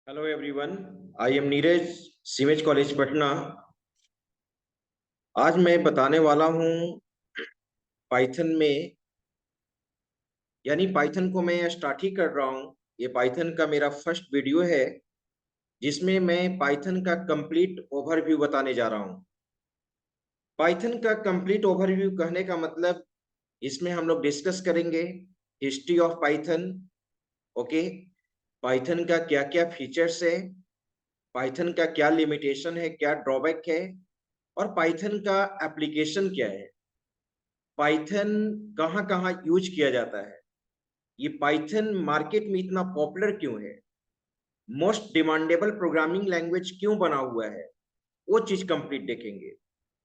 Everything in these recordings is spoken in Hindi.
Hello everyone, I am Neeraj, CIMAGE college Patna. आज मैं बताने वाला हूँ पाइथन में, यानी पाइथन को मैं स्टार्ट ही कर रहा हूँ। ये पाइथन का मेरा फर्स्ट वीडियो है जिसमें मैं पाइथन का कंप्लीट ओवरव्यू बताने जा रहा हूँ। पाइथन का कंप्लीट ओवरव्यू कहने का मतलब इसमें हम लोग डिस्कस करेंगे history of Python. Okay, Python का क्या क्या फीचर्स है, पाइथन का क्या लिमिटेशन है, क्या ड्रॉबैक है, और पाइथन का एप्लीकेशन क्या है, पाइथन कहाँ कहाँ यूज किया जाता है, ये पाइथन मार्केट में इतना पॉपुलर क्यों है, मोस्ट डिमांडेबल प्रोग्रामिंग लैंग्वेज क्यों बना हुआ है, वो चीज कंप्लीट देखेंगे।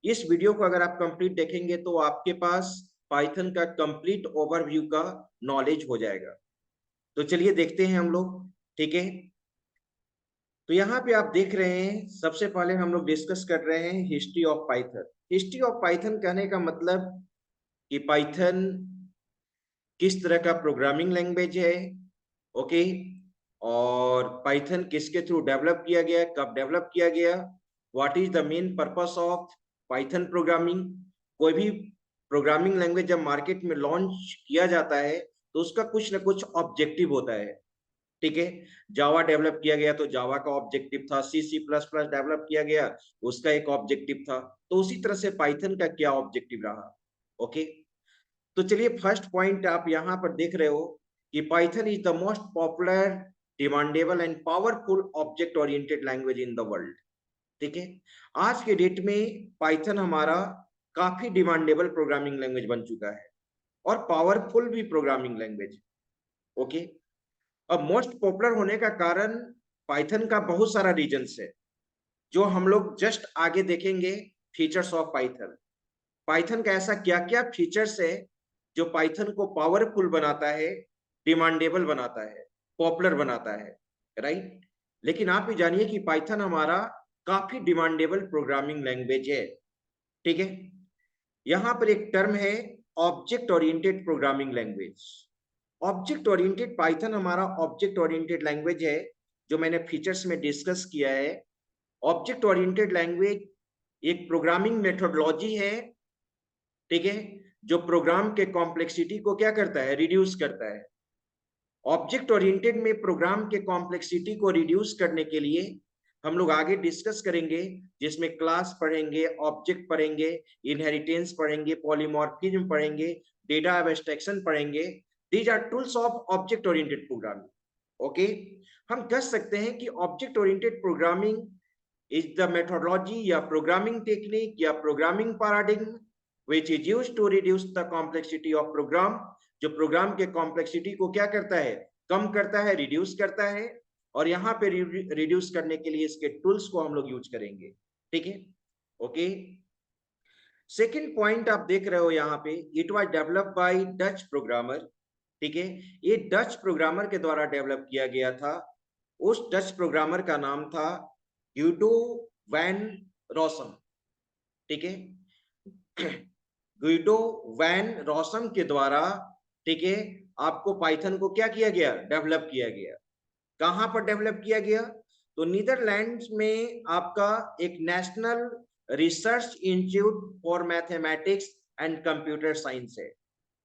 इस वीडियो को अगर आप कंप्लीट देखेंगे तो आपके पास पाइथन का कंप्लीट ओवरव्यू का नॉलेज हो जाएगा। तो चलिए देखते हैं हम लोग। ठीक है, तो यहाँ पे आप देख रहे हैं, सबसे पहले हम लोग डिस्कस कर रहे हैं history of Python. History of Python कहने का मतलब कि पाइथन किस तरह का प्रोग्रामिंग लैंग्वेज है। ओके, और पाइथन किसके थ्रू डेवलप किया गया, कब डेवलप किया गया, what is the main purpose of Python programming. कोई भी प्रोग्रामिंग लैंग्वेज जब मार्केट में लॉन्च किया जाता है तो उसका कुछ ना कुछ ऑब्जेक्टिव होता है। ठीक है, जावा डेवलप किया गया तो जावा का ऑब्जेक्टिव था, सी सी प्लस प्लस डेवलप किया गया, उसका एक ऑब्जेक्टिव था। तो उसी तरह से पाइथन का क्या ऑब्जेक्टिव रहा। ओके, तो चलिए फर्स्ट पॉइंट आप यहां पर देख रहे हो कि Python is the most popular, demandable and powerful object oriented language in the world. ठीक है, आज के डेट में पाइथन हमारा काफी डिमांडेबल प्रोग्रामिंग लैंग्वेज बन चुका है और पावरफुल भी प्रोग्रामिंग लैंग्वेज। ओके, अब मोस्ट पॉपुलर होने का कारण पाइथन का बहुत सारा रीजंस है जो हम लोग जस्ट आगे देखेंगे। फीचर्स ऑफ पाइथन, पाइथन का ऐसा क्या क्या फीचर्स है जो पाइथन को पावरफुल बनाता है, डिमांडेबल बनाता है, पॉपुलर बनाता है, राइट। लेकिन आप भी जानिए कि पाइथन हमारा काफी डिमांडेबल प्रोग्रामिंग लैंग्वेज है। ठीक है, यहां पर एक टर्म है object oriented programming language. Object oriented Python हमारा ऑब्जेक्ट ओरिएंटेड लैंग्वेज है, जो मैंने फीचर्स में डिस्कस किया है। ऑब्जेक्ट ओरिएंटेड लैंग्वेज एक प्रोग्रामिंग मेथोडोलॉजी है, ठीक है, जो प्रोग्राम के कॉम्प्लेक्सिटी को क्या करता है, रिड्यूस करता है। ऑब्जेक्ट ओरिएंटेड में प्रोग्राम के कॉम्प्लेक्सिटी को रिड्यूस करने के लिए हम लोग आगे डिस्कस करेंगे, जिसमें क्लास पढ़ेंगे, ऑब्जेक्ट पढ़ेंगे, इनहेरिटेंस पढ़ेंगे, पॉलीमॉर्फिज्म पढ़ेंगे, डेटा एब्स्ट्रैक्शन पढ़ेंगे। These are tools of object oriented programming. Okay, हम कह सकते हैं कि object oriented programming is the methodology या programming technique या programming paradigm which is used to reduce the complexity of program, जो प्रोग्राम के कॉम्प्लेक्सिटी को क्या करता है, कम करता है, रिड्यूस करता है। और यहाँ पे रिड्यूस करने के लिए इसके टूल्स को हम लोग यूज करेंगे। ठीक है, ओके। सेकेंड पॉइंट आप देख रहे हो यहाँ पे, it was developed by Dutch programmer. ठीक है, ये डच प्रोग्रामर के द्वारा डेवलप किया गया था। उस डच प्रोग्रामर का नाम था यूडो वैन रोसम। ठीक है, गुइडो वैन रोसम के द्वारा, ठीक है, आपको पाइथन को क्या किया गया, डेवलप किया गया। कहां पर डेवलप किया गया, तो नीदरलैंड्स में आपका एक national research institute for mathematics and computer science है,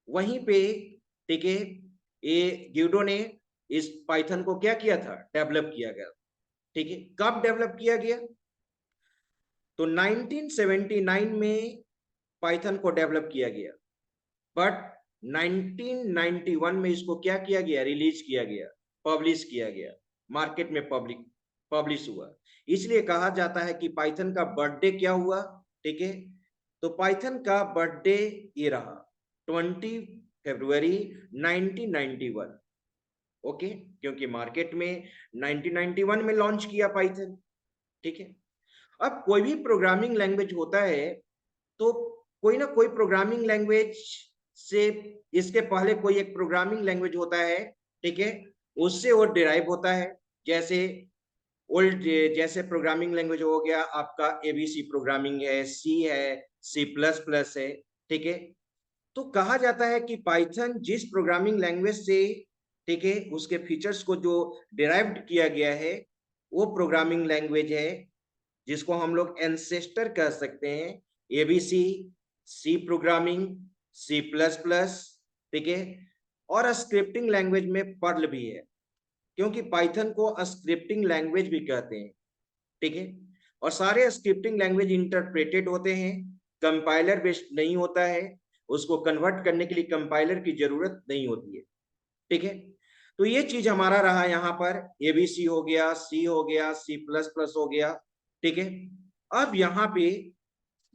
वहीं पे। ठीक है, ये गिडो ने इस पाइथन को क्या किया था, डेवलप किया गया। ठीक है, कब डेवलप किया गया, तो 1979 में पाइथन को डेवलप किया गया, बट 1991 में इसको क्या किया गया, रिलीज किया गया, पब्लिश किया गया, मार्केट में पब्लिश हुआ। इसलिए कहा जाता है कि पाइथन का बर्थडे क्या हुआ। ठीक है, तो पाइथन का बर्थडे ये रहा, 20 फरवरी 1991। ओके, क्योंकि मार्केट में 1991 में लॉन्च किया पाइथन। ठीक है, अब कोई भी प्रोग्रामिंग लैंग्वेज होता है तो कोई ना कोई प्रोग्रामिंग लैंग्वेज से, इसके पहले कोई एक प्रोग्रामिंग लैंग्वेज होता है। ठीक है, उससे वो डिराइव होता है। जैसे ओल्ड, जैसे प्रोग्रामिंग लैंग्वेज हो गया आपका एबीसी प्रोग्रामिंग है, सी है, सी प्लस प्लस है। ठीक है, तो कहा जाता है कि पाइथन जिस प्रोग्रामिंग लैंग्वेज से, ठीक है, उसके फीचर्स को जो डिराइव्ड किया गया है, वो प्रोग्रामिंग लैंग्वेज है जिसको हम लोग एंसेस्टर कह सकते हैं। ABC, C programming, C plus plus, ठीक है। और स्क्रिप्टिंग लैंग्वेज में पर्ल भी है, क्योंकि पाइथन को स्क्रिप्टिंग लैंग्वेज भी कहते हैं, ठीक है। और सारे स्क्रिप्टिंग लैंग्वेज इंटरप्रेटेड होते हैं, कंपाइलर बेस्ड नहीं होता है, उसको कन्वर्ट करने के लिए कंपाइलर की जरूरत नहीं होती है, ठीक है। तो ये चीज हमारा रहा यहाँ पर, एबीसी हो गया, सी हो गया, सी प्लस प्लस हो गया, ठीक है। अब यहाँ पे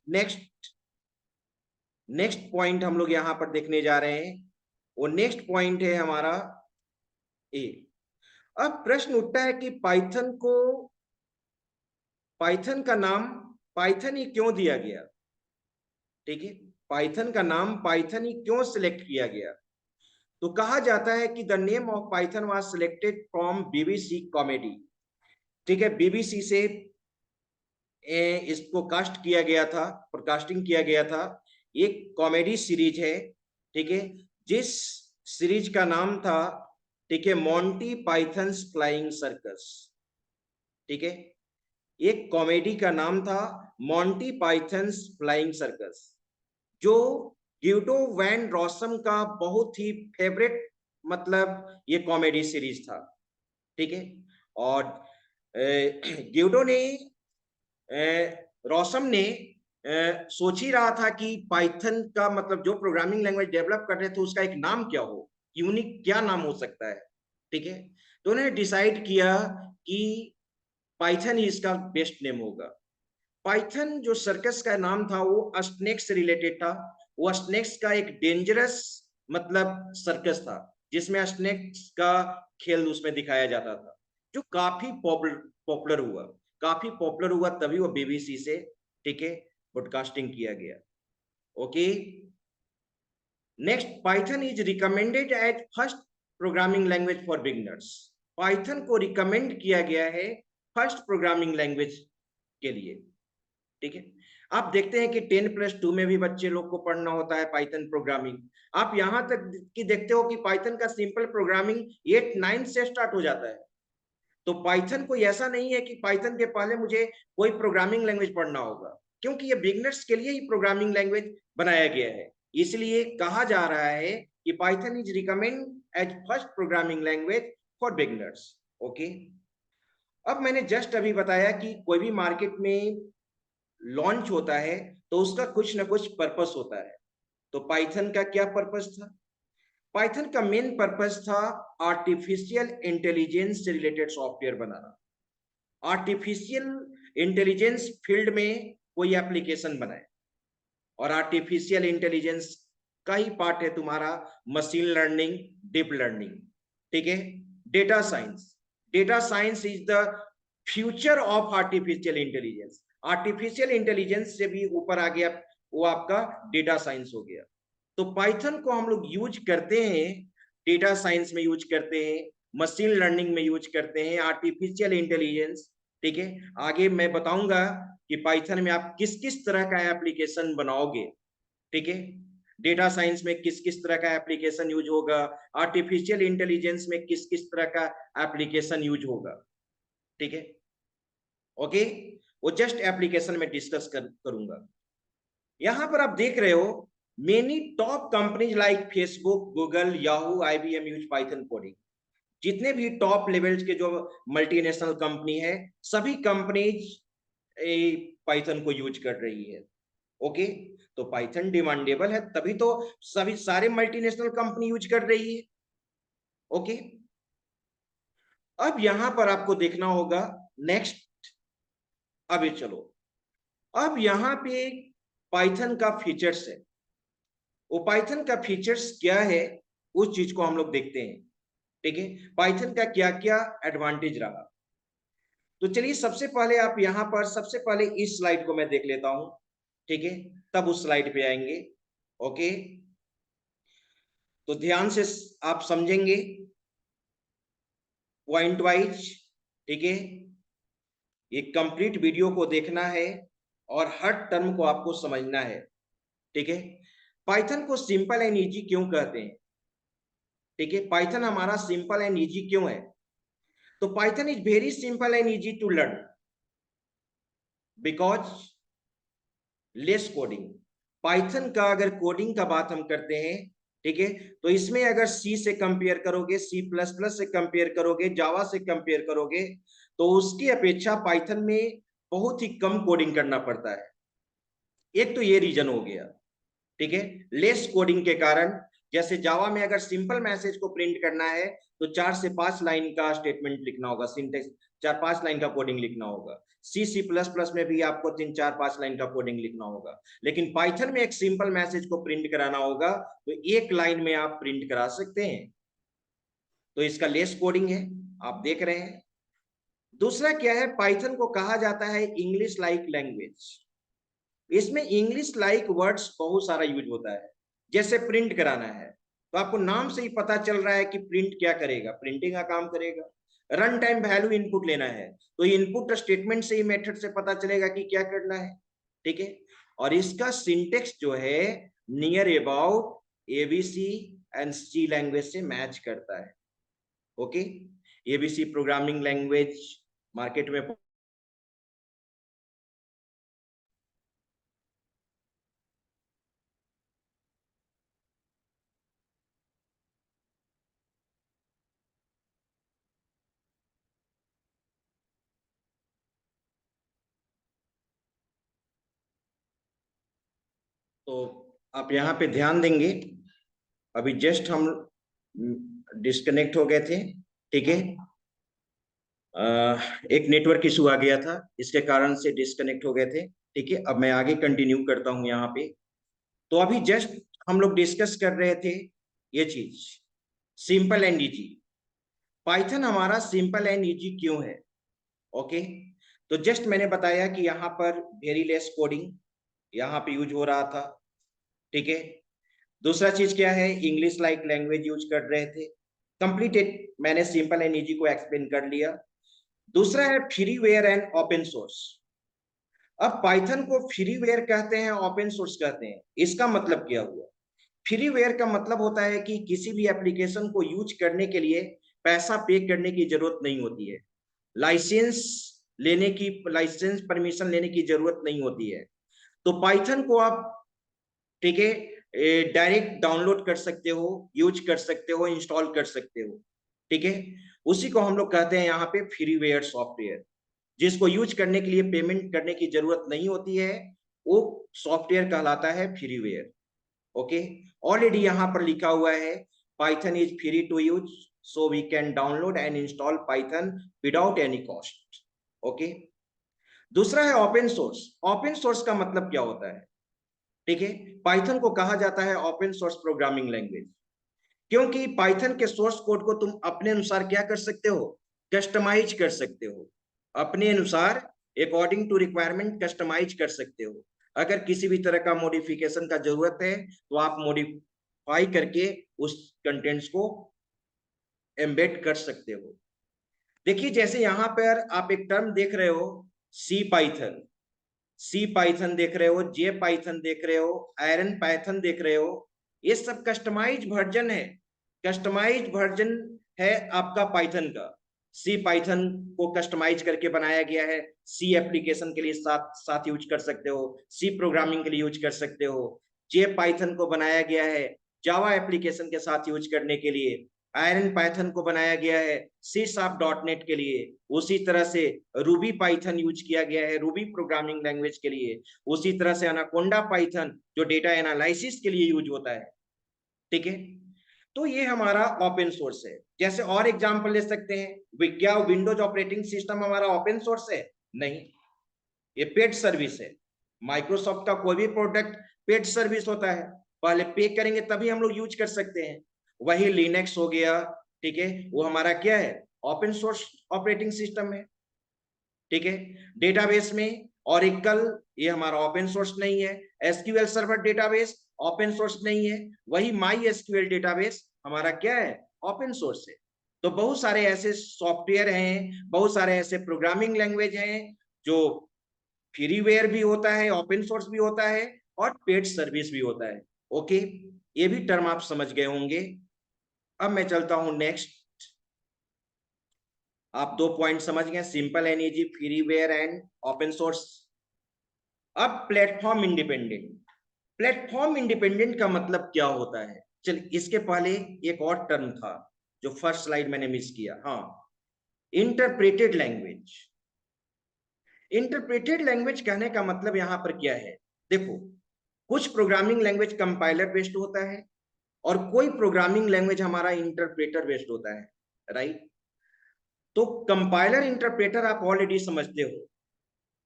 नेक्स्ट नेक्स्ट पॉइंट हम लोग यहाँ पर देखने जा रहे हैं, वो नेक्स्ट पॉइंट है हमारा ए। अब प्रश्न उठता है कि पाइथन का नाम पाइथन ही क्यों दिया गया, ठीक है। पाइथन का नाम पाइथन ही क्यों सिलेक्ट किया गया? तो कहा जाता है कि the name of Python was selected from BBC comedy, ठीक है। बीबीसी से इसको कास्ट किया गया था, प्रकास्टिंग किया गया था। एक कॉमेडी सीरीज है, ठीक है, जिस सीरीज का नाम था, ठीक है, मॉन्टी पाइथन्स फ्लाइंग सर्कस, ठीक है। एक कॉमेडी का नाम था मॉन्टी पाइथन्स फ्लाइंग सर्कस, जो गिल्डो वैन रॉसम का बहुत ही फेवरेट, मतलब ये कॉमेडी सीरीज था, ठीक है। और गिल्डो ने रॉसम ने सोच ही रहा था कि पाइथन का मतलब जो प्रोग्रामिंग लैंग्वेज डेवलप कर रहे थे उसका एक नाम क्या हो, यूनिक क्या नाम हो सकता है, ठीक है। तो उन्होंने डिसाइड किया कि पाइथन ही इसका बेस्ट नेम होगा। पाइथन जो सर्कस का नाम था वो स्नेक्स से रिलेटेड था। वो स्नेक्स का एक डेंजरस मतलब सर्कस था, जिसमें स्नेक्स का खेल उसमें दिखाया जाता था, जो काफी पॉपुलर हुआ। काफी पॉपुलर हुआ तभी वो बीबीसी से, ठीक है, ब्रॉडकास्टिंग किया गया। Okay, next, Python is recommended as first programming language for beginners. Python को रिकमेंड किया गया है फर्स्ट प्रोग्रामिंग लैंग्वेज के लिए, ठीक है। आप देखते हैं कि 10+2 में भी बच्चे लोग को पढ़ना होता है पाइथन प्रोग्रामिंग। आप यहां तक कि देखते हो कि पाइथन का सिंपल प्रोग्रामिंग 8-9 से स्टार्ट हो जाता है। तो पाइथन कोई ऐसा नहीं है कि पाइथन के पहले मुझे कोई प्रोग्रामिंग लैंग्वेज पढ़ना होगा, क्योंकि ये बिगिनर्स के लिए ही प्रोग्रामिंग लैंग्वेज बनाया गया है। इसलिए कहा जा रहा है कि Python is recommend as first programming language for beginners. Okay, अब मैंने जस्ट अभी बताया कि कोई भी मार्केट में लॉन्च होता है तो उसका कुछ ना कुछ पर्पस होता है। तो पाइथन का क्या पर्पस था? पाइथन का मेन पर्पस था आर्टिफिशियल इंटेलिजेंस से रिलेटेड सॉफ्टवेयर बनाना। आर्टिफिशियल इंटेलिजेंस फील्ड में कोई एप्लीकेशन बनाए। और आर्टिफिशियल इंटेलिजेंस का ही पार्ट है तुम्हारा मशीन लर्निंग, डीप लर्निंग, ठीक है, data science. Data science is the future of artificial intelligence. Artificial intelligence से भी ऊपर आ गया, वो आपका डेटा साइंस हो गया। तो पाइथन को हम लोग यूज करते हैं, डेटा साइंस में यूज करते हैं, मशीन लर्निंग में यूज करते हैं, आर्टिफिशियल इंटेलिजेंस, ठीक है। आगे मैं बताऊंगा कि पाइथन में आप किस किस तरह का एप्लीकेशन बनाओगे, ठीक है। डेटा साइंस में किस किस तरह का एप्लीकेशन यूज होगा, आर्टिफिशियल इंटेलिजेंस में किस किस तरह का एप्लीकेशन यूज होगा, ठीक है। ओके, वो जस्ट एप्लीकेशन में डिस्कस करूंगा। यहां पर आप देख रहे हो many top companies like Facebook, Google, Yahoo, IBM use Python coding. जितने भी टॉप लेवल्स के जो मल्टीनेशनल कंपनी है, सभी कंपनीज पाइथन को यूज कर रही है। ओके, तो पाइथन डिमांडेबल है, तभी तो सभी सारे मल्टीनेशनल कंपनी यूज कर रही है। ओके, अब यहां पर आपको देखना होगा नेक्स्ट। अभी चलो, अब यहां पे पाइथन का फीचर्स है। वो पाइथन का फीचर्स क्या है, उस चीज को हम लोग देखते हैं, ठीक है। पाइथन का क्या क्या एडवांटेज रहा। तो चलिए, सबसे पहले आप यहां पर सबसे पहले इस स्लाइड को मैं देख लेता हूं, ठीक है, तब उस स्लाइड पे आएंगे। ओके, तो ध्यान से आप समझेंगे पॉइंट वाइज, ठीक है। ये कंप्लीट वीडियो को देखना है और हर टर्म को आपको समझना है, ठीक है। पाइथन को सिंपल एंड इजी क्यों कहते हैं, ठीक है। पाइथन हमारा सिंपल एंड इजी क्यों है? तो Python is very simple and easy to learn because less coding. Python का अगर कोडिंग का बात हम करते हैं, ठीक है, तो इसमें अगर सी से कंपेयर करोगे, सी प्लस प्लस से कंपेयर करोगे, जावा से कंपेयर करोगे, तो उसकी अपेक्षा पाइथन में बहुत ही कम कोडिंग करना पड़ता है। एक तो ये रीजन हो गया, ठीक है, लेस कोडिंग के कारण। जैसे जावा में अगर सिंपल मैसेज को प्रिंट करना है तो 4 से 5 लाइन का स्टेटमेंट लिखना होगा, सिंटेक्स 4-5 लाइन का कोडिंग लिखना होगा। सी सी प्लस प्लस में भी आपको 3-4-5 लाइन का कोडिंग लिखना होगा। लेकिन पाइथन में एक सिंपल मैसेज को प्रिंट कराना होगा तो 1 लाइन में आप प्रिंट करा सकते हैं। तो इसका लेस कोडिंग है, आप देख रहे हैं। दूसरा क्या है, पाइथन को कहा जाता है इंग्लिश लाइक लैंग्वेज। इसमें इंग्लिश लाइक वर्ड्स बहुत सारा यूज होता है। जैसे प्रिंट कराना है तो आपको नाम से ही पता चल रहा है कि प्रिंट क्या करेगा, प्रिंटिंग का काम करेगा। रन टाइम वैल्यू इनपुट लेना है तो इनपुट स्टेटमेंट से ही, मेथड से पता चलेगा कि क्या करना है, ठीक है। और इसका सिंटेक्स जो है near about ABC and C language से मैच करता है। Okay, ABC programming language market में। तो आप यहाँ पे ध्यान देंगे, अभी जस्ट हम डिस्कनेक्ट हो गए थे, ठीक है। एक नेटवर्क इशू आ गया था, इसके कारण से डिस्कनेक्ट हो गए थे, ठीक है। अब मैं आगे कंटिन्यू करता हूं यहाँ पे। तो अभी जस्ट हम लोग डिस्कस कर रहे थे ये चीज, सिंपल एंड इजी। पाइथन हमारा सिंपल एंड इजी क्यों है? ओके, तो जस्ट मैंने बताया कि यहाँ पर वेरी लेस कोडिंग यहाँ पे यूज हो रहा था, ठीक है। दूसरा चीज क्या है, इंग्लिश लाइक लैंग्वेज यूज कर रहे थे। कंप्लीटेड, मैंने सिंपल एंड इजी को एक्सप्लेन कर लिया। दूसरा है फ्रीवेयर एंड ओपन सोर्स। अब पाइथन को फ्रीवेयर कहते हैं, ओपन सोर्स कहते हैं, इसका मतलब क्या हुआ? फ्रीवेयर का मतलब होता है कि किसी भी एप्लीकेशन को यूज करने के लिए पैसा पे करने की जरूरत नहीं होती है, लाइसेंस लाइसेंस परमिशन लेने की जरूरत नहीं होती है। तो पाइथन को आप, ठीक है, डायरेक्ट डाउनलोड कर सकते हो, यूज कर सकते हो, इंस्टॉल कर सकते हो, ठीक है। उसी को हम लोग कहते हैं यहाँ पे फ्रीवेयर सॉफ्टवेयर, जिसको यूज करने के लिए पेमेंट करने की जरूरत नहीं होती है, वो सॉफ्टवेयर कहलाता है फ्रीवेयर। ओके, ऑलरेडी यहाँ पर लिखा हुआ है Python is free to use, so we can download and install Python without any cost. Okay, दूसरा है ओपन सोर्स। ओपन सोर्स का मतलब क्या होता है? ठीक है, पाइथन को कहा जाता है ओपन सोर्स प्रोग्रामिंग लैंग्वेज, क्योंकि पाइथन के सोर्स कोड को तुम अपने अनुसार क्या कर सकते हो, कस्टमाइज कर सकते हो, अपने अनुसार अकॉर्डिंग टू रिक्वायरमेंट कस्टमाइज कर सकते हो। अगर किसी भी तरह का मॉडिफिकेशन का जरूरत है तो आप मॉडिफाई करके उस कंटेंट्स को एम्बेड कर सकते हो। देखिए, जैसे यहाँ पर आप एक टर्म देख रहे हो, सी पाइथन, सी पाइथन देख रहे हो, जे पाइथन देख रहे हो, आयरन पाइथन देख रहे हो, ये सब कस्टमाइज वर्जन है, कस्टमाइज वर्जन है आपका पाइथन का। सी पाइथन को कस्टमाइज करके बनाया गया है, सी एप्लीकेशन के लिए साथ साथ यूज कर सकते हो, सी प्रोग्रामिंग के लिए यूज कर सकते हो। जे पाइथन को बनाया गया है जावा एप्लीकेशन के साथ यूज करने के लिए। आयरन पाइथन को बनाया गया है सी शार्प डॉट नेट के लिए। उसी तरह से रूबी पाइथन यूज किया गया है रूबी प्रोग्रामिंग लैंग्वेज के लिए। उसी तरह से अनाकोंडा पाइथन जो डेटा एनालिसिस के लिए यूज होता है, ठीक है। तो ये हमारा ओपन सोर्स है। जैसे और एग्जांपल ले सकते हैं, क्या विंडोज ऑपरेटिंग सिस्टम हमारा ओपन सोर्स है? नहीं, ये पेड सर्विस है। माइक्रोसॉफ्ट का कोई भी प्रोडक्ट पेड सर्विस होता है, पहले पे करेंगे तभी हम लोग यूज कर सकते हैं। वही लिनक्स हो गया, ठीक है, वो हमारा क्या है, ओपन सोर्स ऑपरेटिंग सिस्टम है, ठीक है। डेटाबेस में ऑरेकल, ये हमारा ओपन सोर्स नहीं है। SQL server database open source नहीं है। वही माई एसक्यूएल डेटाबेस हमारा क्या है, ओपन सोर्स है। तो बहुत सारे ऐसे सॉफ्टवेयर हैं, बहुत सारे ऐसे प्रोग्रामिंग लैंग्वेज हैं जो फ्रीवेयर भी होता है, ओपन सोर्स भी होता है, और पेड सर्विस भी होता है। ओके, ये भी टर्म आप समझ गए होंगे। अब मैं चलता हूं नेक्स्ट। आप 2 पॉइंट समझ गए, सिंपल एनईजी, फ्रीवेयर एंड ओपन सोर्स। अब प्लेटफॉर्म इंडिपेंडेंट, प्लेटफॉर्म इंडिपेंडेंट का मतलब क्या होता है? चल, इसके पहले एक और टर्म था जो फर्स्ट स्लाइड मैंने मिस किया, हाँ, इंटरप्रेटेड लैंग्वेज। इंटरप्रेटेड लैंग्वेज कहने का मतलब यहां पर क्या है? देखो, कुछ प्रोग्रामिंग लैंग्वेज कंपाइलर बेस्ड होता है और कोई प्रोग्रामिंग लैंग्वेज हमारा इंटरप्रेटर बेस्ड होता है, राइट? तो कंपाइलर इंटरप्रेटर आप ऑलरेडी समझते हो,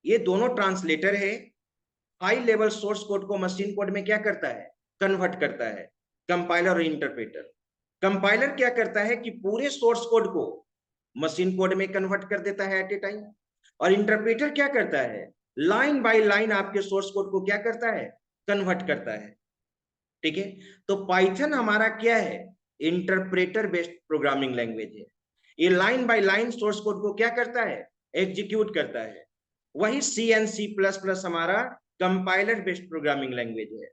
ये दोनों ट्रांसलेटर है। हाई लेवल सोर्स कोड को मशीन कोड में क्या करता है? कन्वर्ट करता है, कंपाइलर और इंटरप्रेटर। कंपाइलर क्या करता है कि पूरे सोर्स कोड को मशीन कोड में कन्वर्ट कर देता है एट ए टाइम, और इंटरप्रेटर क्या करता है? लाइन बाय लाइन आपके सोर्स कोड को क्या करता है? कन्वर्ट करता है, ठीक है? तो पाइथन हमारा क्या है? इंटरप्रेटर बेस्ड प्रोग्रामिंग लैंग्वेज है। ये line by line source code को क्या करता है? एग्जीक्यूट करता है। वही सी एंड सी प्लस प्लस हमारा कंपाइलर बेस्ड प्रोग्रामिंग लैंग्वेज है,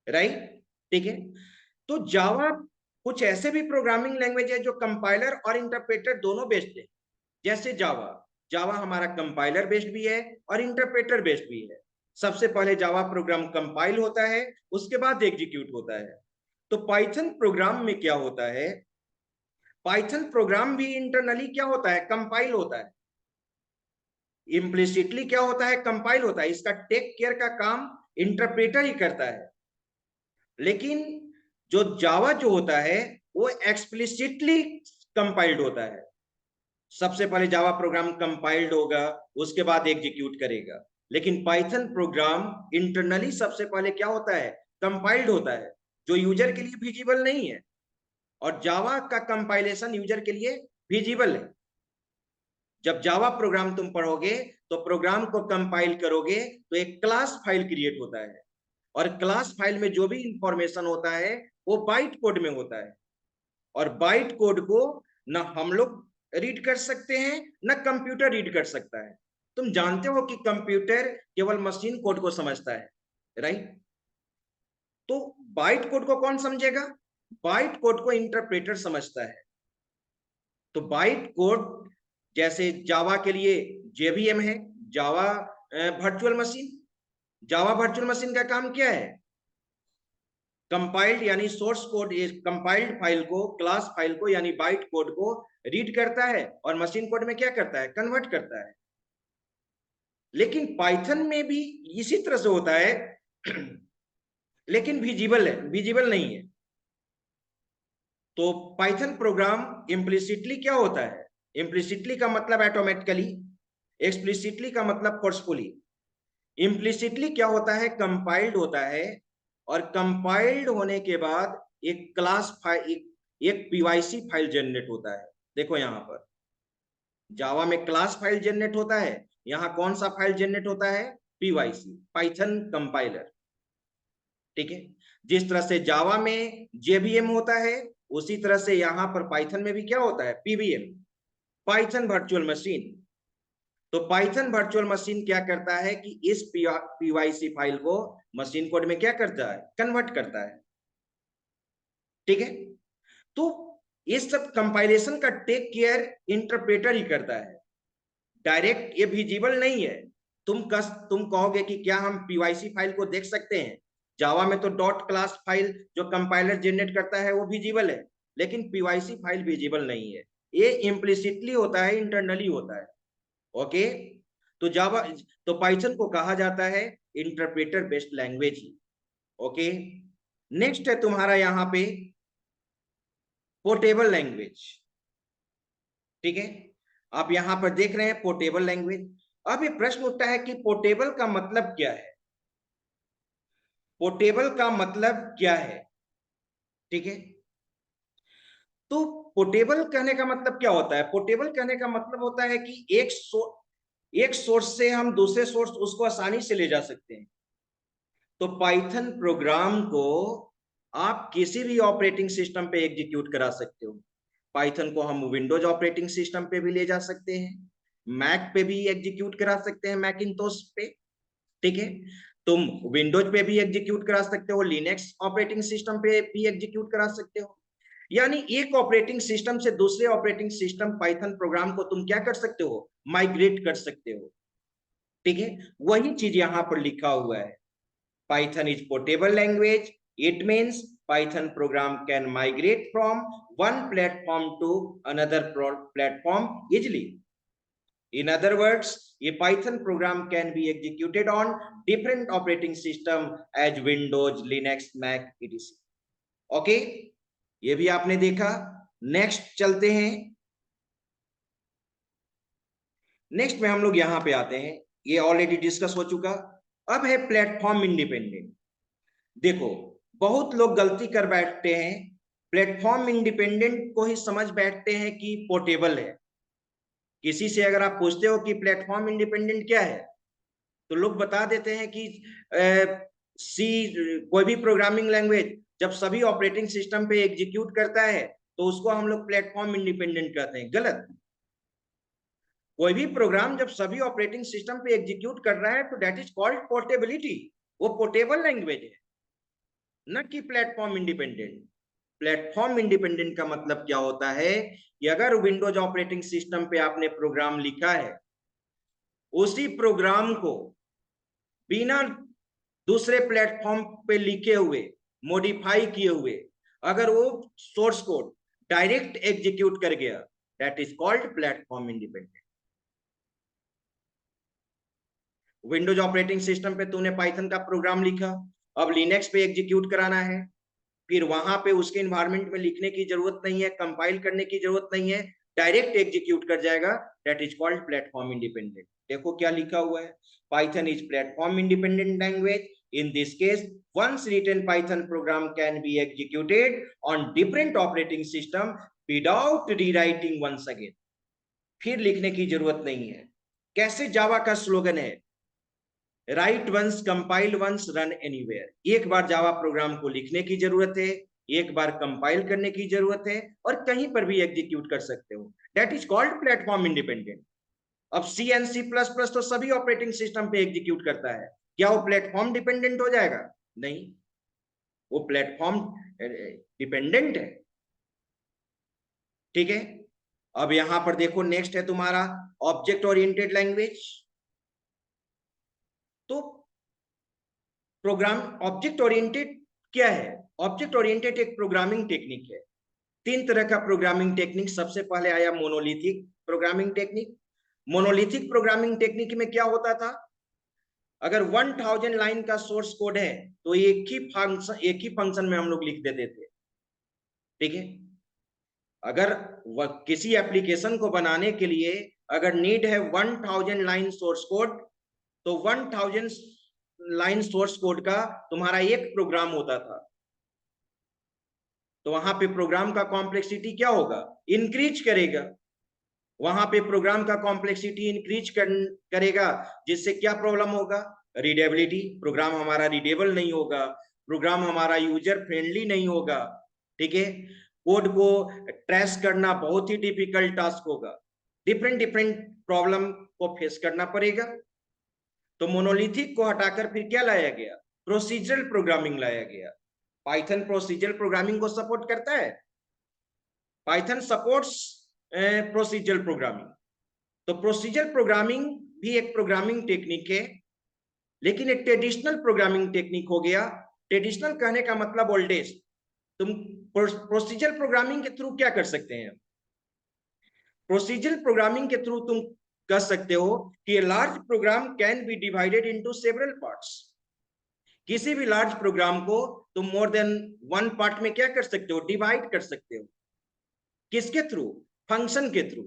राइट? ठीक है। तो जावा कुछ ऐसे भी प्रोग्रामिंग लैंग्वेज है जो कंपाइलर और इंटरप्रेटर दोनों बेस्ड है। जैसे जावा, जावा हमारा कंपाइलर बेस्ड भी है और इंटरप्रेटर बेस्ड भी है। सबसे पहले जावा प्रोग्राम कंपाइल होता है, उसके बाद एग्जीक्यूट होता है। तो पाइथन प्रोग्राम में क्या होता है? पाइथन प्रोग्राम भी इंटरनली क्या होता है? कंपाइल होता है। इम्प्लिसिटली क्या होता है? कंपाइल होता है। इसका टेक केयर का काम इंटरप्रेटर ही करता है। लेकिन जो जावा जो होता है वो एक्सप्लिसिटली कंपाइल्ड होता है। सबसे पहले जावा प्रोग्राम कंपाइल्ड होगा, उसके बाद एग्जीक्यूट करेगा। लेकिन पाइथन प्रोग्राम इंटरनली सबसे पहले क्या होता है? कंपाइल्ड होता है, जो यूजर के लिए विजिबल नहीं है। और जावा का कंपाइलेशन यूजर के लिए विजिबल है। जब जावा प्रोग्राम तुम पढ़ोगे तो प्रोग्राम को कंपाइल करोगे तो एक क्लास फाइल क्रिएट होता है, और क्लास फाइल में जो भी इंफॉर्मेशन होता है वो बाइट कोड में होता है। और बाइट कोड को ना हम लोग रीड कर सकते हैं ना कंप्यूटर रीड कर सकता है। तुम जानते हो कि कंप्यूटर केवल मशीन कोड को समझता है, राइट? तो बाइट कोड को कौन समझेगा? बाइट कोड को इंटरप्रेटर समझता है। तो बाइट कोड, जैसे जावा के लिए जेवीएम है, Java virtual machine. Java virtual machine का काम क्या है? कंपाइल्ड यानी सोर्स कोड, कंपाइल्ड फाइल को, क्लास फाइल को यानी बाइट कोड को रीड करता है और मशीन कोड में क्या करता है? कन्वर्ट करता है। लेकिन पाइथन में भी इसी तरह से होता है लेकिन विजिबल है, विजिबल नहीं है। तो पाइथन प्रोग्राम इम्प्लिसिटली क्या होता है? इम्प्लिसिटली का मतलब ऑटोमेटिकली, एक्सप्लिसिटली का मतलब फोर्सफुली। इम्प्लिसिटली क्या होता है? कंपाइल्ड होता है, और कंपाइल्ड होने के बाद एक क्लास फाइल, एक पीवाईसी फाइल जनरेट होता है। देखो यहां पर जावा में क्लास फाइल जनरेट होता है, यहां कौन सा फाइल जनरेट होता है? पीवाईसी, पाइथन कंपाइलर, ठीक है? जिस तरह से जावा में जेवीएम होता है, उसी तरह से यहां पर पाइथन में भी क्या होता है? PVM, Python virtual machine. तो पाइथन वर्चुअल मशीन क्या करता है कि इस पीवाईसी फाइल को मशीन कोड में क्या करता है? कन्वर्ट करता है, ठीक है? तो इस सब कंपाइलेशन का टेक केयर इंटरप्रेटर ही करता है, डायरेक्ट ये विजिबल नहीं है। तुम कहोगे कि क्या हम पीवाईसी फाइल को देख सकते हैं? जावा में तो डॉट क्लास फाइल जो कंपाइलर जनरेट करता है वो विजिबल है, लेकिन पीवाईसी फाइल विजिबल नहीं है। ये इम्प्लिसिटली होता है, इंटरनली होता है, ओके? तो जावा, तो पाइथन को कहा जाता है इंटरप्रेटर बेस्ड लैंग्वेज ही, ओके? नेक्स्ट है तुम्हारा यहां पे पोर्टेबल लैंग्वेज, ठीक है? आप यहां पर देख रहे हैं पोर्टेबल लैंग्वेज। अब ये प्रश्न उठता है कि पोर्टेबल का मतलब क्या है? पोर्टेबल का मतलब क्या है, ठीक है? तो पोर्टेबल कहने का मतलब क्या होता है? पोर्टेबल कहने का मतलब होता है कि एक सोर्स से हम दूसरे सोर्स उसको आसानी से ले जा सकते हैं। तो पाइथन प्रोग्राम को आप किसी भी ऑपरेटिंग सिस्टम पे एग्जीक्यूट करा सकते हो। पाइथन को हम विंडोज ऑपरेटिंग सिस्टम पे भी ले जा सकते हैं, मैक पे भी एग्जीक्यूट करा सकते हैं, मैकिंटोश पे, ठीक है? तुम विंडोज पे भी एग्जीक्यूट करा सकते हो, लिनक्स ऑपरेटिंग सिस्टम पे भी एग्जीक्यूट करा सकते हो। यानी एक ऑपरेटिंग सिस्टम से दूसरे ऑपरेटिंग सिस्टम पाइथन प्रोग्राम को तुम क्या कर सकते हो, माइग्रेट कर सकते हो। ठीक है, वही चीज यहां पर लिखा हुआ है, Python is portable language, it means Python program can migrate from one platform to another platform easily. In other words, a Python program can be executed on different operating system as Windows, Linux, Mac, etc. Okay, ये भी आपने देखा। नेक्स्ट चलते हैं। नेक्स्ट में हम लोग यहां पे आते हैं, ये ऑलरेडी डिस्कस हो चुका। अब है प्लेटफॉर्म इंडिपेंडेंट। देखो, बहुत लोग गलती कर बैठते हैं, प्लेटफॉर्म इंडिपेंडेंट को ही समझ बैठते हैं कि पोर्टेबल है। किसी से अगर आप पूछते हो कि प्लेटफॉर्म इंडिपेंडेंट क्या है, तो लोग बता देते हैं कि सी, कोई भी प्रोग्रामिंग लैंग्वेज जब सभी ऑपरेटिंग सिस्टम पे एग्जीक्यूट करता है तो उसको हम लोग प्लेटफॉर्म इंडिपेंडेंट कहते हैं। गलत। कोई भी प्रोग्राम जब सभी ऑपरेटिंग सिस्टम पे एग्जीक्यूट कर रहा है तो दैट इज कॉल्ड पोर्टेबिलिटी, वो पोर्टेबल लैंग्वेज है, न कि प्लेटफॉर्म इंडिपेंडेंट। प्लेटफॉर्म इंडिपेंडेंट का मतलब क्या होता है कि अगर विंडोज ऑपरेटिंग सिस्टम पे आपने प्रोग्राम लिखा है, उसी प्रोग्राम को बिना दूसरे प्लेटफॉर्म पे लिखे हुए, मॉडिफाई किए हुए, अगर वो सोर्स कोड डायरेक्ट एग्जीक्यूट कर गया, that is called platform independent. Windows operating system पे तूने पाइथन का प्रोग्राम लिखा, अब लिनक्स पे एग्जीक्यूट कराना है, फिर वहां पे उसके इन्वायरमेंट में लिखने की जरूरत नहीं है, कंपाइल करने की जरूरत नहीं है, डायरेक्ट एग्जीक्यूट कर जाएगा, that is called platform independent. देखो क्या लिखा हुआ है, Python is platform independent language. In this case, once written Python program can be executed on different operating system without rewriting once again. फिर लिखने की जरूरत नहीं है। कैसे जावा का स्लोगन है, write once, compile once, run anywhere. एक बार जावा प्रोग्राम को लिखने की जरूरत है, एक बार कंपाइल करने की जरूरत है, और कहीं पर भी एग्जीक्यूट कर सकते हो, that is called platform independent. अब सी एंड सी प्लस प्लस तो सभी ऑपरेटिंग सिस्टम पे एग्जीक्यूट करता है, क्या वो प्लेटफॉर्म डिपेंडेंट हो जाएगा? नहीं, वो प्लेटफॉर्म डिपेंडेंट है। ठीक है, अब यहां पर देखो, नेक्स्ट है तुम्हारा ऑब्जेक्ट ओरिएंटेड लैंग्वेज। तो प्रोग्राम ऑब्जेक्ट ओरिएंटेड क्या है? ऑब्जेक्ट ओरिएंटेड एक प्रोग्रामिंग टेक्निक है। तीन तरह का प्रोग्रामिंग टेक्निक, सबसे पहले आया monolithic programming technique. Monolithic programming technique में क्या होता था, अगर 1000 लाइन का सोर्स कोड है तो एक ही फंक्शन में हम लोग लिख देते थे। ठीक है, अगर किसी एप्लीकेशन को बनाने के लिए अगर नीड है 1000 लाइन सोर्स कोड, तो 1000 लाइन सोर्स कोड का तुम्हारा एक प्रोग्राम होता था। तो वहां पे प्रोग्राम का कॉम्प्लेक्सिटी क्या होगा, इंक्रीज करेगा। वहां पे प्रोग्राम का कॉम्प्लेक्सिटी इंक्रीज करेगा, जिससे क्या प्रॉब्लम होगा, रीडेबिलिटी, प्रोग्राम हमारा रीडेबल नहीं होगा, प्रोग्राम हमारा यूजर फ्रेंडली नहीं होगा। ठीक है, कोड को ट्रेस करना बहुत ही डिफिकल्ट टास्क होगा, डिफरेंट डिफरेंट प्रॉब्लम को फेस करना पड़ेगा। तो मोनोलिथिक को हटाकर फिर क्या लाया गया, प्रोसीजरल प्रोग्रामिंग लाया गया। पाइथन प्रोसीजरल प्रोग्रामिंग को सपोर्ट करता है, पाइथन सपोर्ट्स प्रोसीजरल प्रोग्रामिंग। तो प्रोसीजरल प्रोग्रामिंग भी एक प्रोग्रामिंग टेक्निक है, लेकिन एक ट्रेडिशनल प्रोग्रामिंग टेक्निक हो गया। ट्रेडिशनल कहने का मतलब ओल्ड एज। तुम प्रोसीजरल प्रोग्रामिंग के थ्रू क्या कर सकते हैं, प्रोसीजरल प्रोग्रामिंग के थ्रू तुम कर सकते हो कि large program can be divided into several parts. किसी भी लार्ज प्रोग्राम को तुम मोर देन वन पार्ट में क्या कर सकते हो, डिवाइड कर सकते हो। किसके थ्रू, फंक्शन के थ्रू।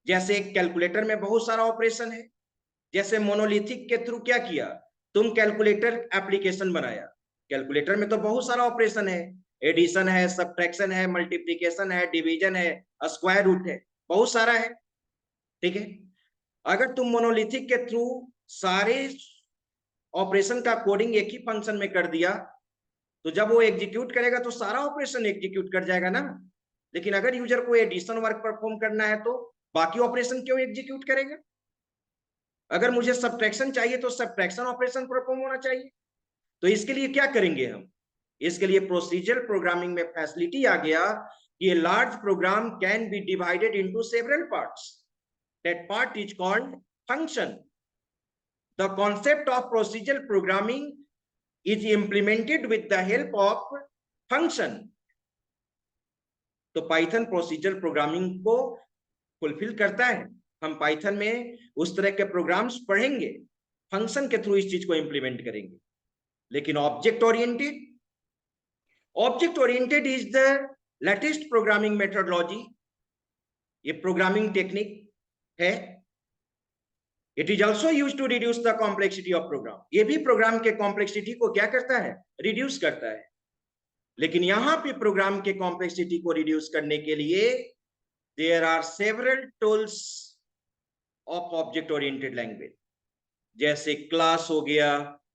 जैसे कैलकुलेटर में बहुत सारा ऑपरेशन है, जैसे मोनोलिथिक के थ्रू क्या किया, तुम कैलकुलेटर एप्लीकेशन बनाया। कैलकुलेटर में तो बहुत सारा ऑपरेशन है, एडिशन है, सब्ट्रैक्शन है, मल्टीप्लिकेशन है, डिवीजन है, स्क्वायर रूट है, बहुत सारा है। ठीक है, अगर तुम मोनोलिथिक के थ्रू सारे ऑपरेशन का कोडिंग एक ही फंक्शन में कर दिया, तो जब वो एग्जीक्यूट करेगा तो सारा ऑपरेशन एग्जीक्यूट कर जाएगा ना। लेकिन अगर यूजर को एडिशन वर्क परफॉर्म करना है तो बाकी ऑपरेशन क्यों एग्जीक्यूट करेगा? अगर मुझे सब्ट्रैक्शन चाहिए तो सब्ट्रैक्शन ऑपरेशन परफॉर्म होना चाहिए। तो इसके लिए क्या करेंगे हम, इसके लिए प्रोसीजरल प्रोग्रामिंग में फैसिलिटी आ गया कि large program can be divided into several parts, that part is called function. The concept of procedural programming is implemented with the help of function. तो पाइथन प्रोसीजरल प्रोग्रामिंग को फुलफिल करता है। हम पाइथन में उस तरह के प्रोग्राम्स पढ़ेंगे, फंक्शन के थ्रू इस चीज को इंप्लीमेंट करेंगे। लेकिन object oriented is the latest programming methodology. ये प्रोग्रामिंग टेक्निक है। It is also use to reduce the complexity of program. ये भी प्रोग्राम के कॉम्प्लेक्सिटी को क्या करता है? रिड्यूस करता है। लेकिन यहां पे प्रोग्राम के कॉम्प्लेक्सिटी को रिड्यूस करने के लिए there are several tools of object oriented language, जैसे क्लास हो गया,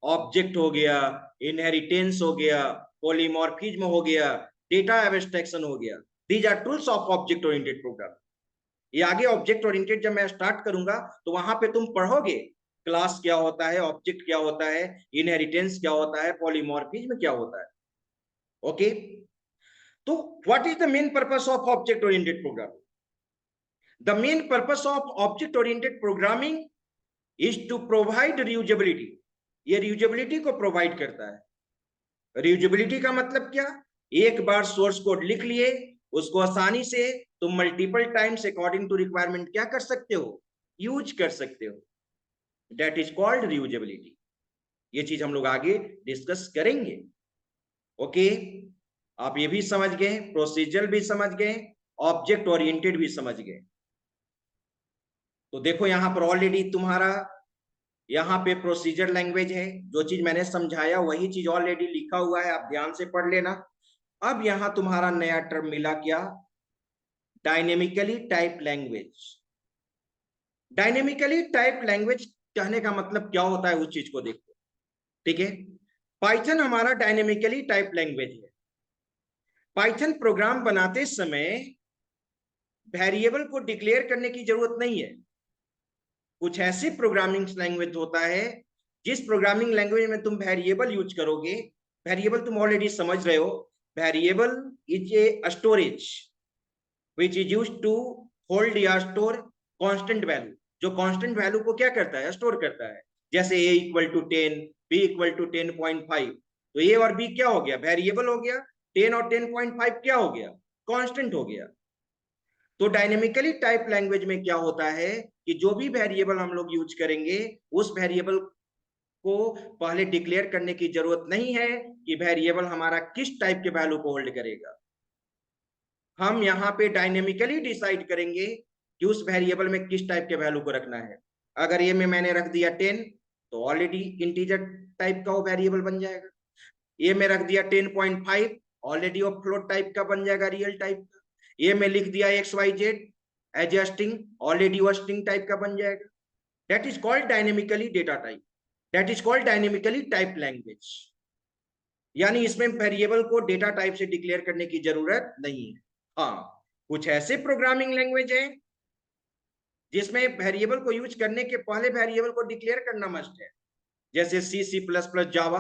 ऑब्जेक्ट हो गया, इनहेरिटेंस हो गया, पॉलीमॉर्फिज्म हो गया, डेटा एब्स्ट्रैक्शन हो गया। These are tools of object oriented program. ये आगे ऑब्जेक्ट ओरिएंटेड जब मैं स्टार्ट करूंगा तो वहां पे तुम पढ़ोगे क्लास क्या होता है, ऑब्जेक्ट क्या होता है, इनहेरिटेंस क्या होता है, पॉलीमॉर्फिज्म क्या होता है। ओके, तो what is the main purpose of object oriented programming? The main purpose of object oriented programming is to provide reusability. ये रियूजेबिलिटी को प्रोवाइड करता है। रियूजेबिलिटी का मतलब क्या? एक बार सोर्स कोड लिख लिए, उसको आसानी से तुम multiple times according to requirement क्या कर सकते हो? यूज कर सकते हो। That is called reusability. ये चीज हम लोग आगे डिस्कस करेंगे। ओके, आप ये भी समझ गए, प्रोसीजर भी समझ गए, ऑब्जेक्ट ओरिएंटेड भी समझ गए। तो देखो यहां पर ऑलरेडी तुम्हारा यहाँ पे प्रोसीजर लैंग्वेज है। जो चीज मैंने समझाया वही चीज ऑलरेडी लिखा हुआ है, आप ध्यान से पढ़ लेना। अब यहां तुम्हारा नया टर्म मिला क्या? Dynamically type language. Dynamically type language कहने का मतलब क्या होता है, उस चीज को देखो। ठीक है, पाइथन हमारा डायनेमिकली टाइप लैंग्वेज है। पाइथन प्रोग्राम बनाते समय वेरिएबल को डिक्लेयर करने की जरूरत नहीं है। कुछ ऐसी प्रोग्रामिंग लैंग्वेज होता है जिस प्रोग्रामिंग लैंग्वेज में तुम वेरिएबल यूज करोगे। वेरिएबल तुम ऑलरेडी समझ रहे हो। Variable is a storage which is used to hold या स्टोर कांस्टेंट वैल्यू। जो कांस्टेंट वैल्यू को क्या करता है? स्टोर करता है। जैसे a equal to 10, b equal to 10.5। तो a और b क्या हो गया? वेरिएबल हो गया। 10 और 10.5 क्या हो गया? कांस्टेंट हो गया। तो डायनेमिकली टाइप लैंग्वेज में क्या होता है कि जो भी वेरिएबल हम लोग यूज करेंगे उस वेरिएबल को पहले डिक्लेयर करने की जरूरत नहीं है कि वेरिएबल हमारा किस टाइप के वैल्यू को होल्ड करेगा। हम यहाँ पे डायनेमिकली डिसाइड करेंगे कि उस वेरिएबल में किस टाइप के वैल्यू को रखना है। अगर ये में मैंने रख दिया 10 तो ऑलरेडी इंटीजर टाइप का वो वेरिएबल बन जाएगा। ये में रख दिया 10.5 ऑलरेडी वो फ्लोट टाइप का बन जाएगा, रियल टाइप का। ये में लिख दिया XYZ as a string, already वो स्ट्रिंग टाइप का बन जाएगा। That is called dynamically data type. That is called dynamically type language. यानी इसमें वेरिएबल को डेटा टाइप से डिक्लेयर करने की जरूरत नहीं है। हाँ, कुछ ऐसे प्रोग्रामिंग लैंग्वेज है जिसमें वेरिएबल को यूज करने के पहले वेरिएबल को डिक्लेयर करना मस्ट है। जैसे C++, जावा,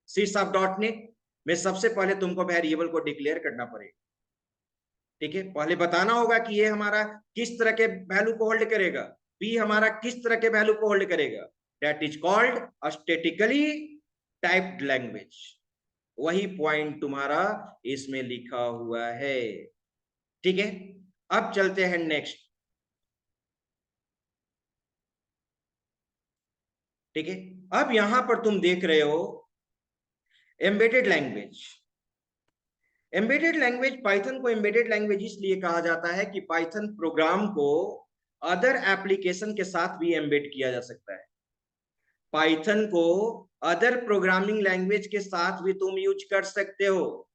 C#.NET में सबसे पहले तुमको वेरिएबल को डिक्लेयर करना पड़ेगा। ठीक है, पहले बताना होगा कि ये हमारा किस तरह के वैल्यू को होल्ड करेगा, बी हमारा किस तरह के वैल्यू को होल्ड करेगा। That is called statically typed language. वही पॉइंट तुम्हारा इसमें लिखा हुआ है। ठीक है, अब चलते हैं नेक्स्ट। ठीक है, अब यहां पर तुम देख रहे हो embedded language. Embedded language, Python को एम्बेडेड लैंग्वेज इसलिए कहा जाता है कि पाइथन प्रोग्राम को अदर एप्लीकेशन के साथ भी एम्बेड किया जा सकता है। पाइथन को अदर प्रोग्रामिंग लैंग्वेज के साथ भी तुम यूज कर सकते हो।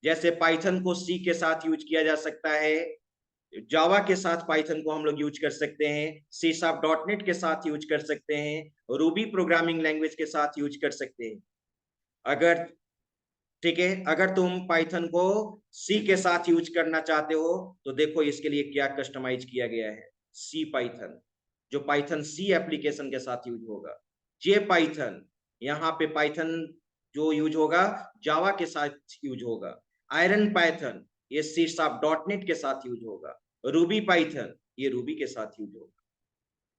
जैसे पाइथन को सी के साथ यूज किया जा सकता है, जावा के साथ पाइथन को हम लोग यूज कर सकते हैं, C#.NET के साथ यूज कर सकते हैं, रूबी प्रोग्रामिंग लैंग्वेज के साथ यूज कर सकते हैं। अगर ठीक है, अगर तुम पाइथन को सी के साथ यूज करना चाहते हो तो देखो इसके लिए क्या कस्टमाइज किया गया है। सी पाइथन, जो पाइथन सी एप्लीकेशन के साथ यूज होगा। जे पाइथन, यहाँ पे पाइथन जो यूज होगा जावा के साथ यूज होगा। आयरन पाइथन ये सी शार्प डॉट नेट के साथ यूज होगा। रूबी पाइथन ये रूबी के साथ यूज होगा,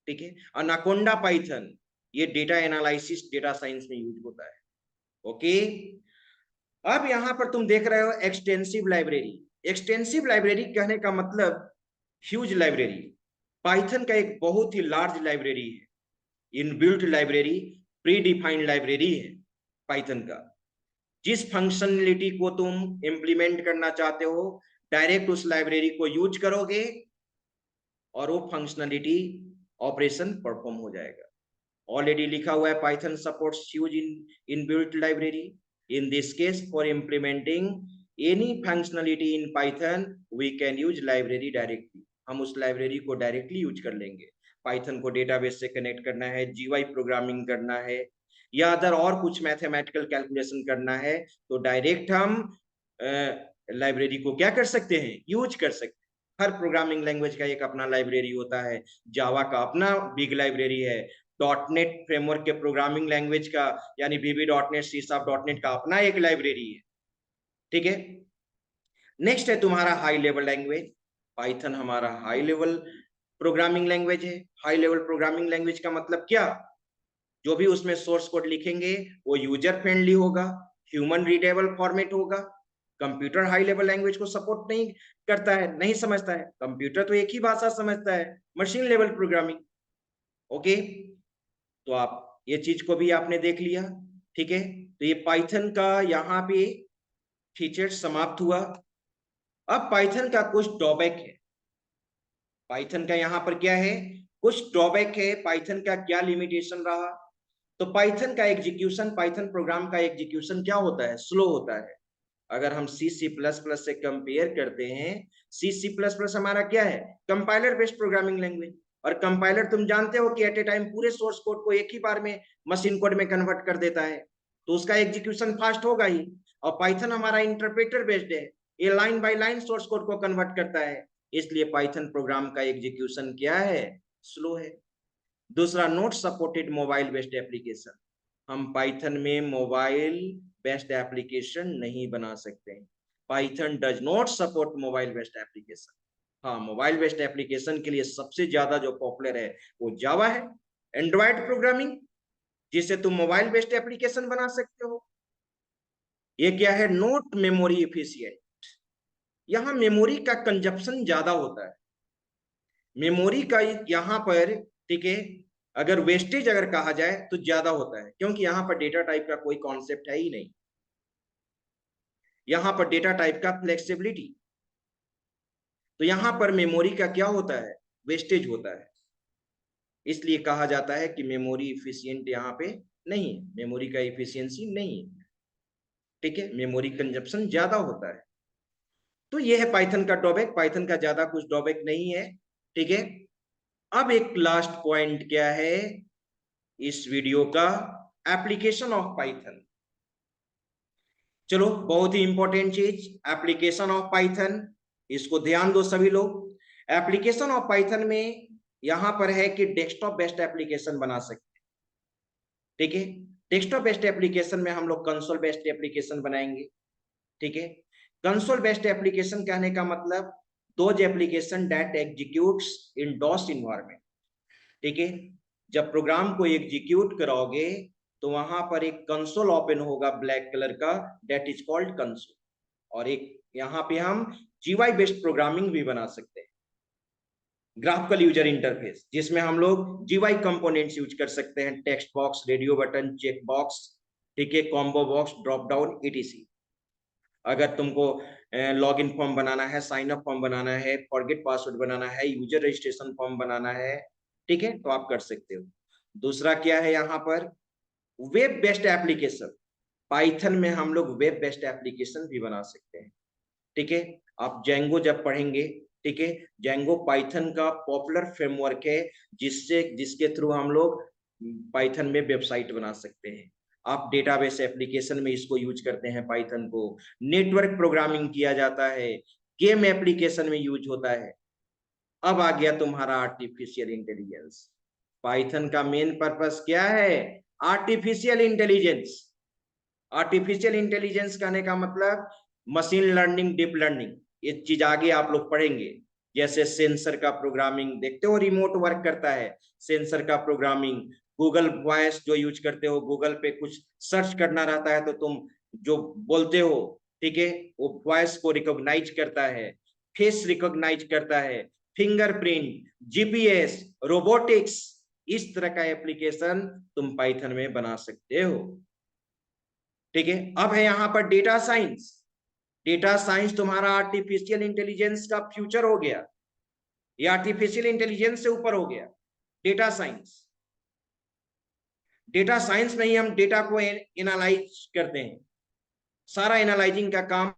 ठीक है। अनाकोंडा पाइथन ये डेटा एनालिसिस डेटा साइंस में यूज होता है। ओके, अब यहां पर तुम देख रहे हो एक्सटेंसिव लाइब्रेरी। एक्सटेंसिव लाइब्रेरी कहने का मतलब ह्यूज लाइब्रेरी। पाइथन का एक बहुत ही लार्ज लाइब्रेरी है, inbuilt library, pre defined library है पाइथन का। जिस फंक्शनलिटी को तुम इंप्लीमेंट करना चाहते हो डायरेक्ट उस लाइब्रेरी को यूज करोगे और वो फंक्शनलिटी ऑपरेशन परफॉर्म हो जाएगा। ऑलरेडी लिखा हुआ है Python supports huge inbuilt library. In this case for implementing any functionality in Python we can use library directly. हम उस लाइब्रेरी को डायरेक्टली यूज कर लेंगे। पाइथन को डेटाबेस से कनेक्ट करना है, जीवाई प्रोग्रामिंग करना है या अदर और कुछ मैथमेटिकल कैलकुलेशन करना है तो डायरेक्ट हम लाइब्रेरी को क्या कर सकते हैं, यूज कर सकते हैं। हर प्रोग्रामिंग लैंग्वेज का एक अपना लाइब्रेरी होता है। जावा का अपना बिग लाइब्रेरी है, डॉट नेट फ्रेमवर्क के प्रोग्रामिंग लैंग्वेज का यानी VB dot net, C sharp dot net का अपना एक लाइब्रेरी है, ठीक है। नेक्स्ट है तुम्हारा हाई लेवल लैंग्वेज। पाइथन हमारा हाई लेवल प्रोग्रामिंग लैंग्वेज है। हाई लेवल प्रोग्रामिंग लैंग्वेज का मतलब क्या, जो भी उसमें सोर्स कोड लिखेंगे वो यूजर फ्रेंडली होगा, ह्यूमन रीडेबल फॉर्मेट होगा। कंप्यूटर हाई लेवल लैंग्वेज को सपोर्ट नहीं करता है, नहीं समझता है। कंप्यूटर तो एक ही भाषा समझता है, मशीन लेवल प्रोग्रामिंग। ओके, तो आप ये चीज को भी आपने देख लिया, ठीक है। तो ये पाइथन का यहाँ पे फीचर समाप्त हुआ। अब पाइथन का कुछ ड्रॉबैक है। पाइथन का यहाँ पर क्या है, कुछ ड्रॉबैक है। पाइथन का क्या लिमिटेशन रहा, तो पाइथन का एग्जीक्यूशन, पाइथन प्रोग्राम का एग्जीक्यूशन क्या होता है, स्लो होता है। अगर हम सी सी प्लस प्लस से कंपेयर करते हैं, सी सी प्लस प्लस हमारा क्या है, कंपाइलर बेस्ड प्रोग्रामिंग लैंग्वेज। और कंपाइलर तुम जानते हो कि एट ए टाइम पूरे सोर्स कोड को एक ही बार में मशीन कोड में कन्वर्ट कर देता है, तो उसका एग्जीक्यूशन फास्ट होगा ही। और पाइथन हमारा इंटरप्रेटर बेस्ड है, ये line by line source code को कन्वर्ट करता है, इसलिए पाइथन प्रोग्राम का एग्जीक्यूशन क्या है, स्लो है। दूसरा, note supported mobile based application. हम पाइथन में मोबाइल बेस्ड एप्लीकेशन नहीं बना सकते हैं। Python does not support mobile based application. हाँ, मोबाइल बेस्ड एप्लीकेशन के लिए सबसे ज्यादा जो पॉपुलर है वो जावा है, एंड्रॉयड प्रोग्रामिंग, जिससे तुम मोबाइल बेस्ड एप्लीकेशन बना सकते हो। ये क्या है, नोट मेमोरी इफिशियंट। यहाँ मेमोरी का कंजप्शन ज्यादा होता है, मेमोरी का यहाँ पर, ठीक है, अगर वेस्टेज अगर कहा जाए तो ज्यादा होता है, क्योंकि यहाँ पर डेटा टाइप का कोई कॉन्सेप्ट है ही नहीं। यहाँ पर डेटा टाइप का फ्लेक्सिबिलिटी, तो यहाँ पर मेमोरी का क्या होता है, वेस्टेज होता है। इसलिए कहा जाता है कि मेमोरी इफिशियंट यहाँ पे नहीं है, मेमोरी का इफिशियंसी नहीं है, ठीक है, मेमोरी कंजप्शन ज्यादा होता है। तो ये है पाइथन का ड्रॉबैक। पाइथन का ज्यादा कुछ ड्रॉबैक नहीं है, ठीक है। अब एक लास्ट पॉइंट क्या है इस वीडियो का, एप्लीकेशन ऑफ पाइथन। चलो, बहुत ही इंपॉर्टेंट चीज, एप्लीकेशन ऑफ पाइथन, इसको ध्यान दो सभी लोग। एप्लीकेशन ऑफ पाइथन में यहां पर है कि डेस्कटॉप बेस्ड एप्लीकेशन बना सकते हैं, ठीक है। डेस्कटॉप बेस्ड एप्लीकेशन में हम लोग कंसोल बेस्ड एप्लीकेशन बनाएंगे, ठीक है। कंसोल बेस्ड एप्लीकेशन कहने का मतलब those application that executes in DOS environment, ठीक है। जब प्रोग्राम को एग्जीक्यूट कराओगे तो वहां पर एक कंसोल ओपन होगा ब्लैक कलर का, दैट इज कॉल्ड कंसोल। और एक यहाँ पे हम जीवाई बेस्ड प्रोग्रामिंग भी बना सकते हैं, ग्राफिकल यूजर इंटरफेस, जिसमें हम लोग जीवाई कंपोनेंट्स यूज कर सकते हैं, text box, radio button, check box, ठीक है, combo box, drop down, etc. अगर तुमको लॉग इन फॉर्म बनाना है, साइन अप फॉर्म बनाना है, फॉरगेट पासवर्ड बनाना है, यूजर रजिस्ट्रेशन फॉर्म बनाना है, ठीक है, तो आप कर सकते हो। दूसरा क्या है यहाँ पर, वेब बेस्ड एप्लीकेशन। पाइथन में हम लोग वेब बेस्ड एप्लीकेशन भी बना सकते हैं, ठीक है। आप जेंगो जब पढ़ेंगे, ठीक है, जेंगो पाइथन का पॉपुलर फ्रेमवर्क है, जिसके थ्रू हम लोग पाइथन में वेबसाइट बना सकते हैं। आप डेटाबेस एप्लीकेशन में इसको यूज करते हैं पाइथन को, नेटवर्क प्रोग्रामिंग किया जाता है, गेम एप्लीकेशन में यूज होता है। अब आ गया तुम्हारा आर्टिफिशियल आर्टिफिशियल इंटेलिजेंस कहने का मतलब मशीन लर्निंग, डीप लर्निंग, ये चीज आगे आप लोग पढ़ेंगे। जैसे सेंसर का प्रोग्रामिंग देखते हो, रिमोट वर्क करता है, सेंसर का प्रोग्रामिंग, गूगल वॉइस जो यूज करते हो, गूगल पे कुछ सर्च करना रहता है तो तुम जो बोलते हो, ठीक है, वो वॉइस को रिकॉग्नाइज करता है, फेस रिकॉग्नाइज करता है, फिंगरप्रिंट, जीपीएस, रोबोटिक्स, इस तरह का एप्लीकेशन तुम पाइथन में बना सकते हो। ठीक है, अब है यहां पर डेटा साइंस। डेटा साइंस तुम्हारा आर्टिफिशियल इंटेलिजेंस का फ्यूचर हो गया, ये आर्टिफिशियल इंटेलिजेंस से ऊपर हो गया डेटा साइंस। डेटा साइंस में ही हम डेटा को एनालाइज करते हैं, सारा एनालाइजिंग का काम।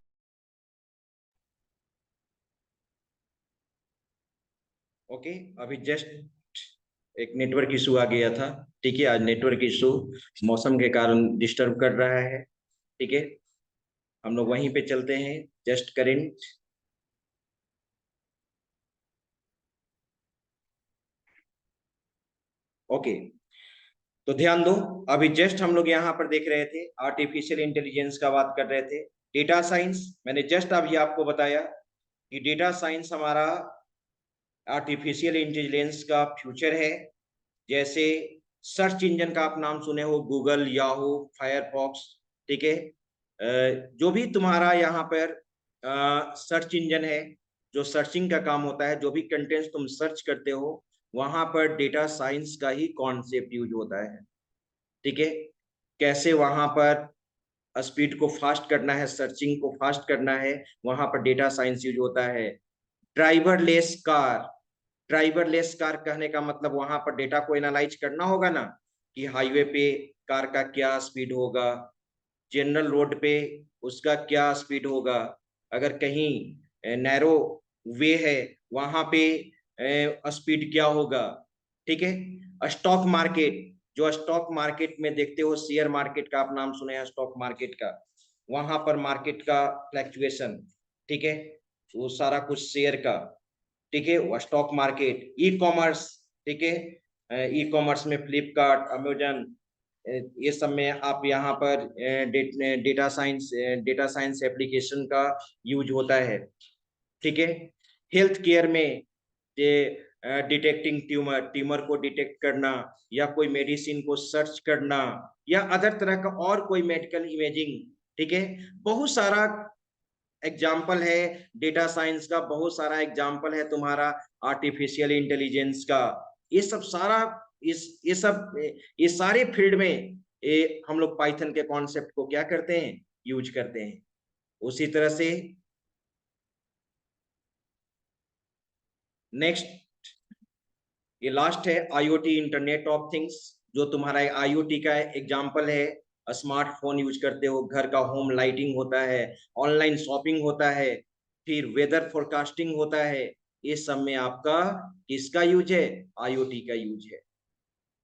ओके, अभी जस्ट एक नेटवर्क इशू आ गया था। ठीक है, आज नेटवर्क इशू मौसम के कारण डिस्टर्ब कर रहा है। ठीक है, हम लोग वहीं पे चलते हैं, जस्ट करेंट। ओके, तो ध्यान दो, अभी जस्ट हम लोग यहाँ पर देख रहे थे, आर्टिफिशियल इंटेलिजेंस का बात कर रहे थे। डेटा साइंस मैंने जस्ट अभी आपको बताया कि डेटा साइंस हमारा आर्टिफिशियल इंटेलिजेंस का फ्यूचर है। जैसे सर्च इंजन का आप नाम सुने हो, गूगल, याहू, फायरफॉक्स, ठीक है, जो भी तुम्हारा यहाँ पर सर्च इंजन है, जो सर्चिंग का काम होता है, जो भी कंटेंट्स तुम सर्च करते हो, वहां पर डेटा साइंस का ही कॉन्सेप्ट यूज होता है। ठीक है, कैसे वहां पर स्पीड को फास्ट करना है, सर्चिंग को फास्ट करना है, वहां पर डेटा साइंस यूज होता है। ड्राइवरलेस कार, ड्राइवरलेस कार कहने का मतलब वहां पर डेटा को एनालाइज करना होगा ना, कि हाईवे पे कार का क्या स्पीड होगा, जनरल रोड पे उसका क्या स्पीड होगा, अगर कहीं नैरो वे है वहां पे स्पीड क्या होगा। ठीक है, स्टॉक मार्केट, जो स्टॉक मार्केट में देखते हो, शेयर मार्केट का आप नाम सुने हैं, स्टॉक मार्केट का, वहां पर मार्केट का फ्लैक्चुएशन, ठीक है, वो सारा कुछ शेयर का, ठीक है, वो स्टॉक मार्केट। ई कॉमर्स, ठीक है, ई कॉमर्स में फ्लिपकार्ट, अमेजन, ये सब में आप यहाँ पर डेटा साइंस एप्लीकेशन का यूज होता है। ठीक है, हेल्थ केयर में ये डिटेक्टिंग ट्यूमर, ट्यूमर को डिटेक्ट करना, या कोई मेडिसिन को सर्च करना, या अदर तरह का और कोई मेडिकल इमेजिंग। ठीक है, बहुत सारा एग्जाम्पल है डेटा साइंस का, बहुत सारा एग्जाम्पल है तुम्हारा आर्टिफिशियल इंटेलिजेंस का। ये सब सारा, इस ये सब ये सारे फील्ड में हम लोग पाइथन के कॉन्सेप्ट को क्या करते हैं, यूज करते हैं। उसी तरह से नेक्स्ट, ये लास्ट है आईओटी, इंटरनेट ऑफ थिंग्स, जो तुम्हारा आईओटी का एग्जाम्पल है। स्मार्टफोन यूज करते हो, घर का होम लाइटिंग होता है, ऑनलाइन शॉपिंग होता है, फिर वेदर फोरकास्टिंग होता है, ये सब में आपका किसका यूज है, आईओटी का यूज है।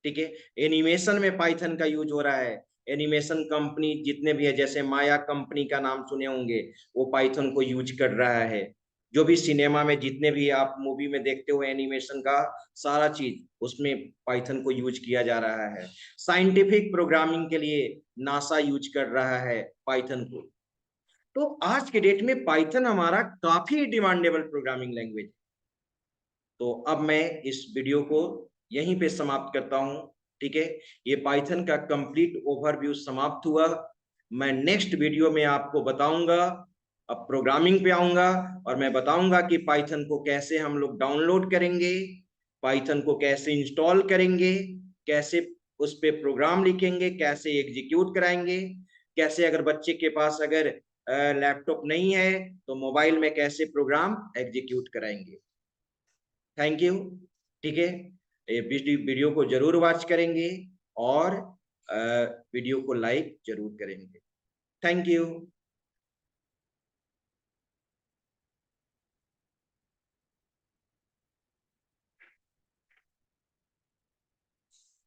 ठीक है, एनिमेशन में पाइथन का यूज हो रहा है। एनिमेशन कंपनी जितने भी है, जैसे माया कंपनी का नाम सुने होंगे, वो पाइथन को यूज कर रहा है। जो भी सिनेमा में जितने भी आप मूवी में देखते हो एनिमेशन का सारा चीज, उसमें पाइथन को यूज किया जा रहा है। साइंटिफिक प्रोग्रामिंग के लिए नासा यूज कर रहा है पाइथन को। तो आज के डेट में पाइथन हमारा काफी डिमांडेबल प्रोग्रामिंग लैंग्वेज। तो अब मैं इस वीडियो को यहीं पे समाप्त करता हूं। ठीक है, ये पाइथन का कंप्लीट ओवरव्यू समाप्त हुआ। मैं नेक्स्ट वीडियो में आपको बताऊंगा, अब प्रोग्रामिंग पे आऊंगा, और मैं बताऊंगा कि पाइथन को कैसे हम लोग डाउनलोड करेंगे, पाइथन को कैसे इंस्टॉल करेंगे, कैसे उस पर प्रोग्राम लिखेंगे, कैसे एग्जीक्यूट कराएंगे, कैसे अगर बच्चे के पास अगर लैपटॉप नहीं है तो मोबाइल में कैसे प्रोग्राम एग्जीक्यूट कराएंगे। Thank you. ठीक है, ये वीडियो को जरूर वॉच करेंगे, और वीडियो को लाइक जरूर करेंगे। Thank you.